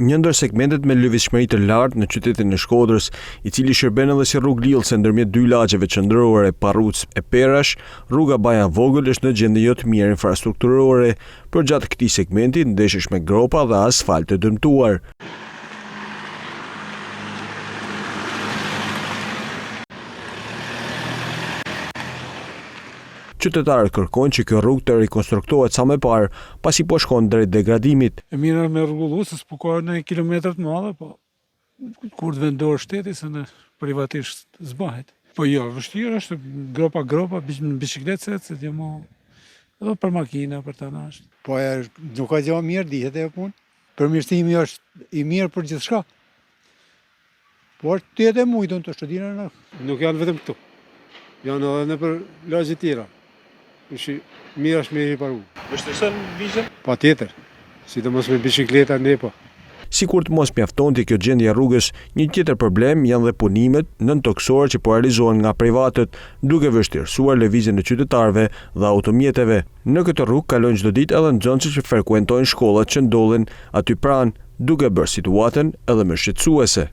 një ndër segmentet me lëvizshmëri të lartë në qytetin e Shkodrës, i cili shërben edhe si rrugë lidhëse ndërmjet dy lagjeve qendrore Parruc e Perash, rruga Baja Vogël është në gjendje jo të mirë infrastrukturore, por gjatë këtij segmenti ndeshesh me gropa dhe asfalt të dëmtuar. Qytetarët kërkojnë që kjo rrugë të rikonstruktohet sa më parë, pasi po shkon drejt degradimit. E mira me rregullu se s'po ka në kilometrat të mëdha, po kur të vendor shteti se në privatisht zbahet. Po jo, vështirë është gropa, në biçikletë se të mo edhe për makina, për të anash. Po nuk ka gjë mirë, dihet e punë. Përmirësimi është i mirë për gjithçka. Por të jetë e mujtën të shtëdina. Nuk janë vetëm këtu. Janë edhe në për lagje tjera. Mirë është me i paru. Vështirëson vigjën? Patjetër. Sidomos me biçikleta ne po. Sikur të mos mjaftonte kjo gjendje e rrugës, një tjetër problem janë dhe punimet nëntoksore që po realizohen nga privatët, duke vështirësuar lëvizjen e qytetarëve dhe automjeteve. Në këtë rrugë kalojnë çdo ditë edhe nxënësit që frekuentojnë shkollat që ndodhen aty pranë, duke bërë situatën edhe më shqetësuese.